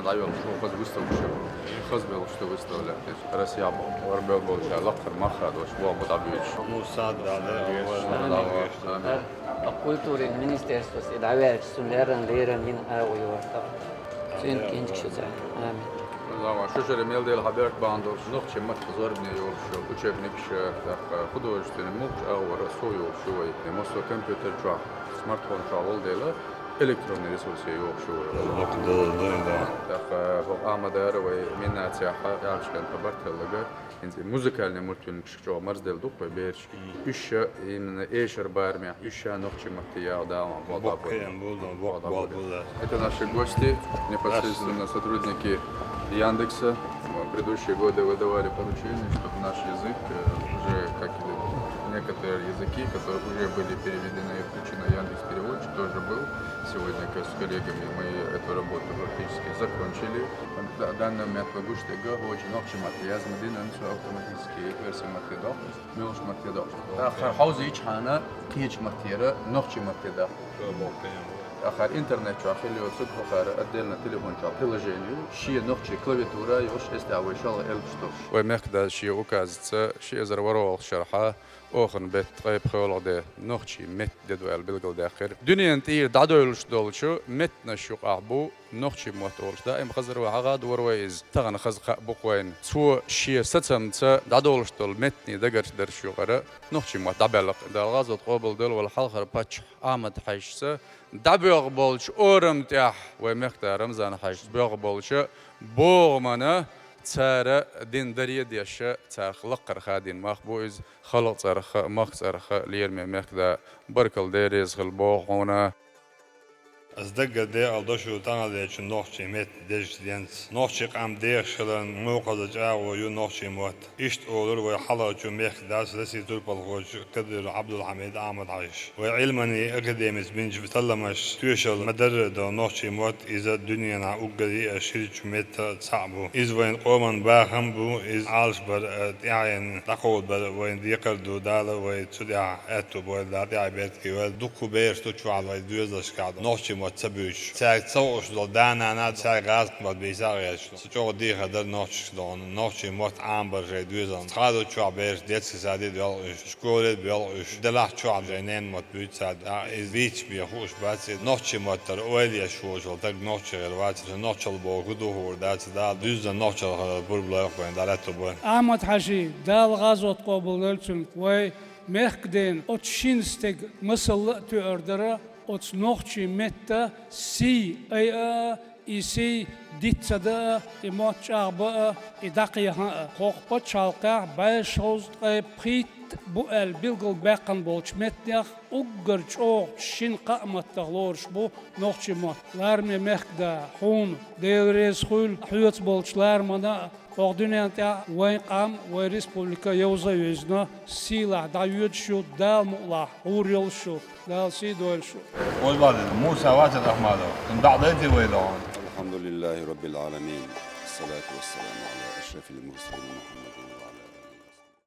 ضعيف شو خذ ويستوي شو خذ بيل شو ويستوي لا رأس يابو وربيل بولشة لقر ما خد وش بوا بطبيعي موساد على Kulttuuriministeriössä läväksyn leren in avuyorta. Sen kinçkşüze. Amin. Zama şu şöyle melde haber bandı nokçe mat zorbne yol şu учебник şu художественный мук авара союл şu мосо компьютер şu smartphone şu oldu elektron resursu yok şu bu amadar ve minnatya yaşken tabartlaga inzi muzikальный мультфильм şu marzdel duq ve bir üç именно эшер бармя üç ночи материал да это наши гости непосредственно сотрудники Яндекса. В предыдущие годы выдавали поручения, чтобы наш язык уже, как и некоторые языки, которые уже были переведены и включены Яндекс.Переводчик, тоже был. Сегодня с коллегами мы эту работу практически закончили. В данный момент вы будете говорить, очень материал, мы автоматически версии материал, мелочь материал. Хаузе и чана, кич материал, ночи материал. آخر اینترنت شو آخر لیوسود آخر ادلنا تلفن شو приложение شيء نقطة كلافياتورا يوش استعوي شغل البشتوش ومقدار شيء وكازت شيء زرورو شرحه آخر بيت قيب خالق ده نقطة مت ددوال بالقل داخل دنيا انتير دادولش دولشو مت نشوق أعبو نقطة موتولش ده إم خزر وعقد ورويز تغن خز بقوين سو شيء ستم ت دادولش دول متني دقر درشو غرا نقطة موت دبلق دالغازت قابل دول والحلقة باتش آمد حيشسه دبيغ بولش أورم تاح ومقدار رمزان حيش بيغ بولش بوغمنا تارا دين دريه ديشة تارخ لقر خادين مخبوز خلق تارخ مخ تارخ ليرمي مقدار بركل ديريز خلبوغونا أصدق ده ألدوشو تانا ده چون نوخشي مت ديش دينس نوخشي قام ديش خلان موقع جاو يو نوخشي موت إشت أولر وحلا چون ميخ داس لسي تربل خوش قدر عبد الحميد أحمد عايش وعلمني أكاديميس بنج بتلمش توشل مدر ده نوخشي موت إذا الدنيا نا أقدي أشيل چون مت صعبو إذ وين قومن باهم بو إذ عالش بر يعني تقود بر وين ديقر دو دالا وين تدع أتو بو داعي بيتكي والدكو بير تشوع على دوزش كعد نوخشي تبوش ساعة تصوش دل دانا أنا ساعة غاز بعد بيزاريش سجوا دي هذا نوتش دون نوتش موت عامبر جدوزان خالو شو عبير ديتس سادي بيل شكولة بيل دلع شو عبينين موت بيت ساد إز بيتش بيخوش بس نوتش موت تر أولي شو شو تك نوتش غيروات نوتش البوغدو هو دات دا دوز نوتش بربلا يقبل دالته بون أحمد حشي دال غازوت قبل نلتم وي مخدين أتشينستك مثل تأردره Ots nochtje metta si isi ditsada imot arba idaqiha qoqpa chalqa bayshos prit bu el bilgul baqan bolch metnях ugar choq shin qamat taglorsh bu nochtje mot larme mekda hun devres khul huyot bolchlar mana Ordinanta وين قام وريسبوليكا يوزا يزنا سيلا دايود شو دال مقلا أوريل شو دال سيدول شو والبعض موسى واجد أحمده انضعضيتي ويلون الحمد لله رب العالمين الصلاة والسلام على أشرف المرسلين محمد